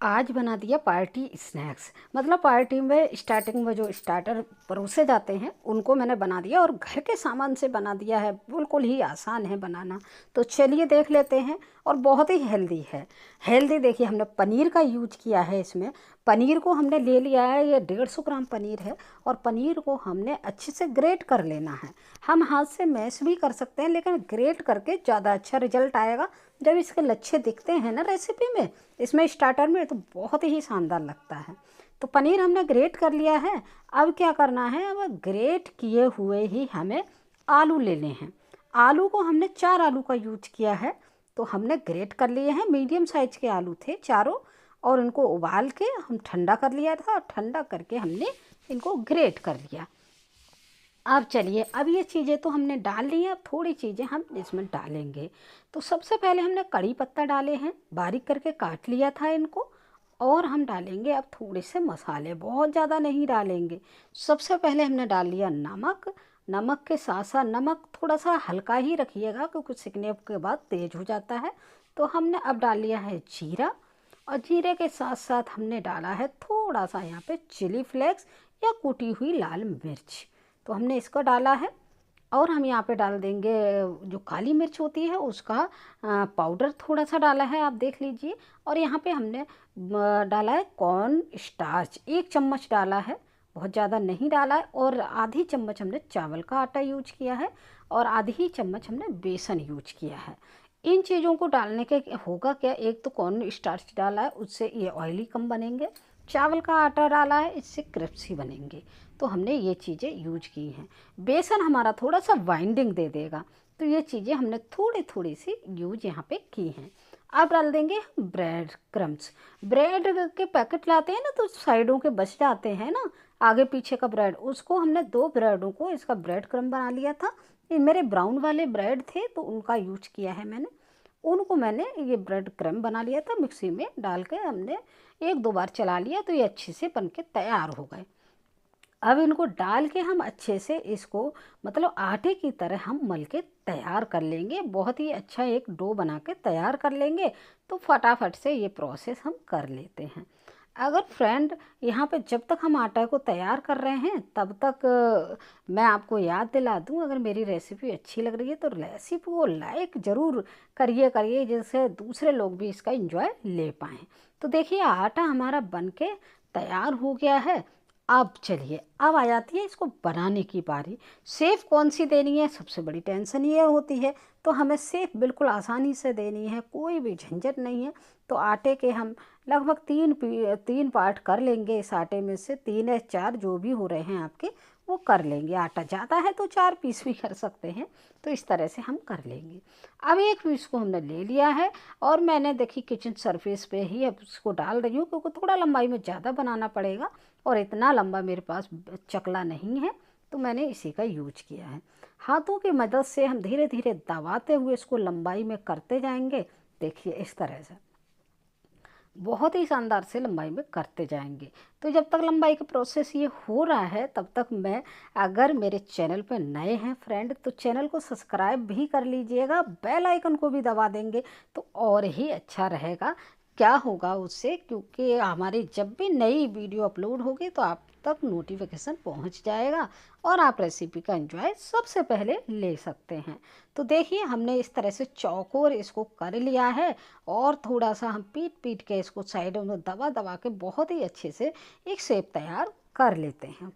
आज बना दिया पार्टी स्नैक्स। मतलब पार्टी में स्टार्टिंग में जो स्टार्टर परोसे जाते हैं उनको मैंने बना दिया और घर के सामान से बना दिया है। बिल्कुल ही आसान है बनाना। तो चलिए देख लेते हैं। और बहुत ही हेल्दी है। हेल्दी देखिए, हमने पनीर का यूज किया है इसमें। पनीर को हमने ले लिया है, ये 150 ग्राम पनीर है। और पनीर को हमने अच्छे से ग्रेट कर लेना है। हम हाथ से मैश भी कर सकते हैं, लेकिन ग्रेट करके ज़्यादा अच्छा रिजल्ट आएगा। जब इसके लच्छे दिखते हैं ना रेसिपी में, इसमें स्टार्टर में, तो बहुत ही शानदार लगता है। तो पनीर हमने ग्रेट कर लिया है। अब क्या करना है, अब ग्रेट किए हुए ही हमें आलू लेने हैं। आलू को हमने 4 आलू का यूज किया है। तो हमने ग्रेट कर लिए हैं, मीडियम साइज के आलू थे चारों। और उनको उबाल के हम ठंडा कर लिया था, और ठंडा करके हमने इनको ग्रेट कर लिया। अब चलिए, अब ये चीज़ें तो हमने डाल ली हैं, अब थोड़ी चीज़ें हम इसमें डालेंगे। तो सबसे पहले हमने कड़ी पत्ता डाले हैं, बारीक करके काट लिया था इनको। और हम डालेंगे अब थोड़े से मसाले, बहुत ज़्यादा नहीं डालेंगे। सबसे पहले हमने डाल लिया नमक। नमक के साथ साथ, नमक थोड़ा सा हल्का ही रखिएगा क्योंकि सिकने के बाद तेज़ हो जाता है। तो हमने अब डाल लिया है जीरा। और जीरे के साथ साथ हमने डाला है थोड़ा सा यहाँ पे चिली फ्लेक्स या कूटी हुई लाल मिर्च। तो हमने इसको डाला है। और हम यहाँ पे डाल देंगे जो काली मिर्च होती है उसका पाउडर थोड़ा सा डाला है, आप देख लीजिए। और यहाँ पे हमने डाला है कॉर्न स्टार्च, 1 चम्मच डाला है, बहुत ज़्यादा नहीं डाला है। और आधी चम्मच हमने चावल का आटा यूज किया है। और आधी चम्मच हमने बेसन यूज किया है। इन चीज़ों को डालने के होगा क्या, एक तो कॉर्न स्टार्च डाला है, उससे ये ऑयली कम बनेंगे। चावल का आटा डाला है, इससे क्रिस्पी बनेंगे। तो हमने ये चीज़ें यूज की हैं। बेसन हमारा थोड़ा सा बाइंडिंग दे देगा। तो ये चीज़ें हमने थोड़ी थोड़ी सी यूज यहाँ पे की हैं। अब डाल देंगे ब्रेड क्रम्स। ब्रेड के पैकेट लाते हैं ना, तो साइडों के बच जाते हैं ना, आगे पीछे का ब्रेड, उसको हमने 2 ब्रेडों को इसका ब्रेड क्रम्ब बना लिया था। ये मेरे ब्राउन वाले ब्रेड थे तो उनका यूज किया है मैंने। उनको मैंने ये ब्रेड क्रम्ब बना लिया था, मिक्सी में डाल के हमने 1-2 बार चला लिया तो ये अच्छे से बन के तैयार हो गए। अब इनको डाल के हम अच्छे से इसको, मतलब आटे की तरह हम मल के तैयार कर लेंगे। बहुत ही अच्छा एक डो बना के तैयार कर लेंगे। तो फटाफट से ये प्रोसेस हम कर लेते हैं। अगर फ्रेंड, यहाँ पे जब तक हम आटा को तैयार कर रहे हैं तब तक मैं आपको याद दिला दूँ, अगर मेरी रेसिपी अच्छी लग रही है तो रेसिपी को लाइक ज़रूर करिए जिससे दूसरे लोग भी इसका एंजॉय ले पाएँ। तो देखिए, आटा हमारा बन के तैयार हो गया है। अब चलिए, अब आ जाती है इसको बनाने की बारी। सेफ कौन सी देनी है, सबसे बड़ी टेंशन ये होती है। तो हमें सेफ बिल्कुल आसानी से देनी है, कोई भी झंझट नहीं है। तो आटे के हम लगभग 3 पार्ट कर लेंगे। इस आटे में से 3 या 4 जो भी हो रहे हैं आपके, वो कर लेंगे। आटा ज़्यादा है तो 4 पीस भी कर सकते हैं। तो इस तरह से हम कर लेंगे। अब एक पीस को हमने ले लिया है। और मैंने देखी किचन सरफेस पे ही अब उसको डाल रही हूँ, क्योंकि थोड़ा लंबाई में ज़्यादा बनाना पड़ेगा। और इतना लंबा मेरे पास चकला नहीं है, तो मैंने इसी का यूज किया है। हाथों की मदद से हम धीरे धीरे दबाते हुए इसको लंबाई में करते जाएंगे। देखिए इस तरह से बहुत ही शानदार से लंबाई में करते जाएंगे। तो जब तक लंबाई का प्रोसेस ये हो रहा है तब तक मैं, अगर मेरे चैनल पर नए हैं फ्रेंड, तो चैनल को सब्सक्राइब भी कर लीजिएगा, बेल आइकन को भी दबा देंगे तो और ही अच्छा रहेगा। क्या होगा उससे, क्योंकि हमारी जब भी नई वीडियो अपलोड होगी तो आप तक नोटिफिकेशन पहुंच जाएगा और आप रेसिपी का एंजॉय सबसे पहले ले सकते हैं। तो देखिए, हमने इस तरह से चौकोर इसको कर लिया है। और थोड़ा सा हम पीट पीट के इसको साइडों में दबा दबा के बहुत ही अच्छे से एक शेप तैयार कर लेते हैं।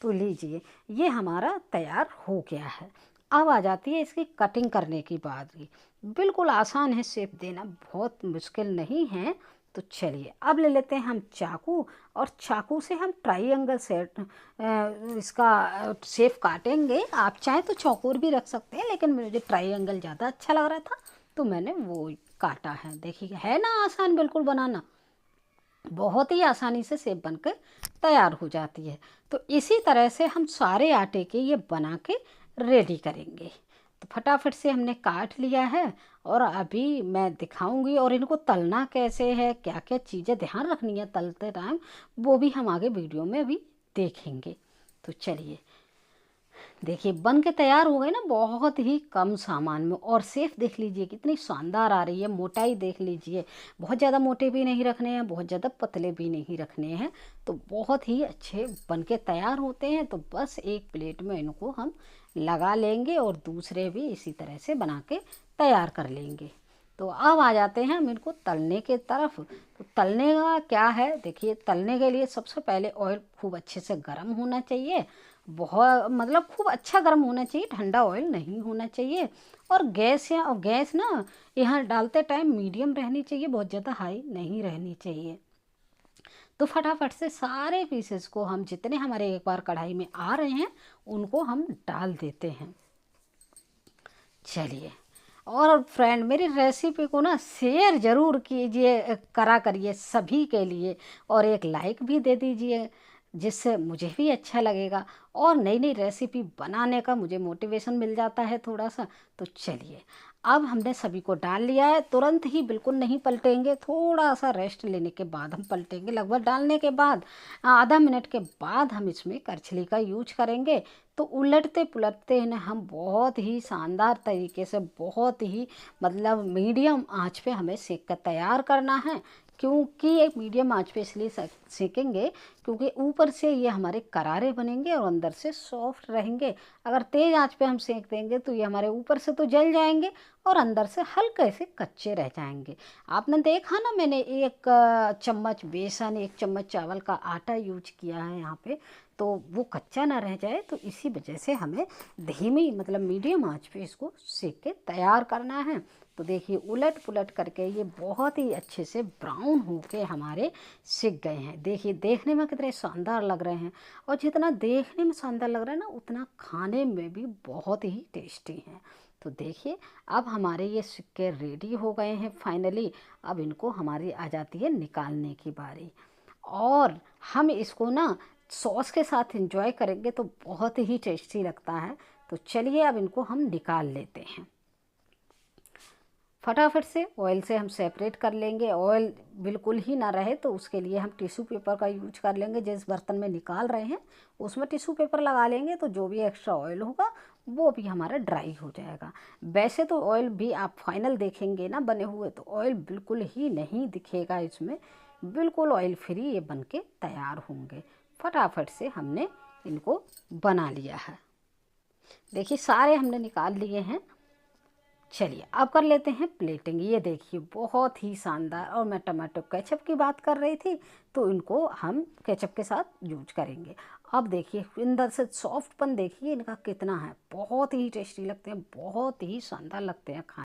तो लीजिए, ये हमारा तैयार हो गया है। अब आ जाती है इसकी कटिंग करने की बारी। बिल्कुल आसान है शेप देना, बहुत मुश्किल नहीं है। तो चलिए, अब ले लेते हैं हम चाकू। और चाकू से हम ट्रायंगल सेट इसका शेप काटेंगे। आप चाहें तो चौकोर भी रख सकते हैं, लेकिन मुझे ट्रायंगल ज़्यादा अच्छा लग रहा था तो मैंने वो काटा है। देखिए, है ना आसान बिल्कुल बनाना, बहुत ही आसानी से सेब बनकर तैयार हो जाती है। तो इसी तरह से हम सारे आटे के ये बना के रेडी करेंगे। तो फटाफट से हमने काट लिया है। और अभी मैं दिखाऊंगी, और इनको तलना कैसे है, क्या क्या चीज़ें ध्यान रखनी है तलते टाइम, वो भी हम आगे वीडियो में भी देखेंगे। तो चलिए, देखिए बन के तैयार हो गए ना बहुत ही कम सामान में। और सेफ देख लीजिए कितनी शानदार आ रही है, मोटाई देख लीजिए, बहुत ज़्यादा मोटे भी नहीं रखने हैं, बहुत ज़्यादा पतले भी नहीं रखने हैं। तो बहुत ही अच्छे बन के तैयार होते हैं। तो बस एक प्लेट में इनको हम लगा लेंगे और दूसरे भी इसी तरह से बना के तैयार कर लेंगे। तो अब आ जाते हैं हम इनको तलने के तरफ। तो तलने का क्या है, देखिए तलने के लिए सबसे पहले ऑयल खूब अच्छे से गर्म होना चाहिए, बहुत मतलब खूब अच्छा गर्म होना चाहिए, ठंडा ऑयल नहीं होना चाहिए। और गैस ना यहाँ डालते टाइम मीडियम रहनी चाहिए, बहुत ज़्यादा हाई नहीं रहनी चाहिए। तो फटाफट से सारे पीसेस को हम जितने हमारे एक बार कढ़ाई में आ रहे हैं उनको हम डाल देते हैं। चलिए, और फ्रेंड मेरी रेसिपी को ना शेयर ज़रूर कीजिए, करा करिए सभी के लिए, और एक लाइक भी दे दीजिए जिससे मुझे भी अच्छा लगेगा और नई नई रेसिपी बनाने का मुझे मोटिवेशन मिल जाता है थोड़ा सा। तो चलिए, अब हमने सभी को डाल लिया है, तुरंत ही बिल्कुल नहीं पलटेंगे, थोड़ा सा रेस्ट लेने के बाद हम पलटेंगे। लगभग डालने के बाद आधा मिनट के बाद हम इसमें करछली का यूज करेंगे। तो उलटते पुलटते इन्हें हम बहुत ही शानदार तरीके से, बहुत ही मतलब मीडियम आंच पे हमें सेक कर तैयार करना है। क्योंकि एक मीडियम आंच पे इसलिए सेकेंगे क्योंकि ऊपर से ये हमारे करारे बनेंगे और अंदर से सॉफ्ट रहेंगे। अगर तेज़ आंच पे हम सेक देंगे तो ये हमारे ऊपर से तो जल जाएंगे और अंदर से हल्के से कच्चे रह जाएंगे। आपने देखा ना, मैंने एक चम्मच बेसन, एक चम्मच चावल का आटा यूज किया है यहाँ पे, तो वो कच्चा ना रह जाए। तो इसी वजह से हमें धीमी मतलब मीडियम आंच पे इसको सेक के तैयार करना है। तो देखिए उलट पुलट करके ये बहुत ही अच्छे से ब्राउन होके हमारे सिक गए हैं। देखिए देखने में कितने शानदार लग रहे हैं, और जितना देखने में शानदार लग रहा है ना उतना खाने में भी बहुत ही टेस्टी हैं। तो देखिए अब हमारे ये सिक्के रेडी हो गए हैं फाइनली। अब इनको हमारी आ जाती है निकालने की बारी, और हम इसको ना सॉस के साथ एंजॉय करेंगे तो बहुत ही टेस्टी लगता है। तो चलिए अब इनको हम निकाल लेते हैं। फटाफट से ऑयल से हम सेपरेट कर लेंगे। ऑयल बिल्कुल ही ना रहे तो उसके लिए हम टिश्यू पेपर का यूज कर लेंगे। जिस बर्तन में निकाल रहे हैं उसमें टिश्यू पेपर लगा लेंगे तो जो भी एक्स्ट्रा ऑयल होगा वो भी हमारा ड्राई हो जाएगा। वैसे तो ऑयल भी आप फाइनल देखेंगे ना बने हुए तो ऑयल बिल्कुल ही नहीं दिखेगा इसमें, बिल्कुल ऑयल फ्री ये बन के तैयार होंगे। फटाफट से हमने इनको बना लिया है। देखिए सारे हमने निकाल लिए हैं। चलिए अब कर लेते हैं प्लेटिंग। ये देखिए बहुत ही शानदार, और मैं टमाटो केचप की बात कर रही थी तो इनको हम केचप के साथ यूज करेंगे। अब देखिए अंदर से सॉफ्टपन देखिए इनका कितना है, बहुत ही टेस्टी लगते हैं, बहुत ही शानदार लगते हैं खाने।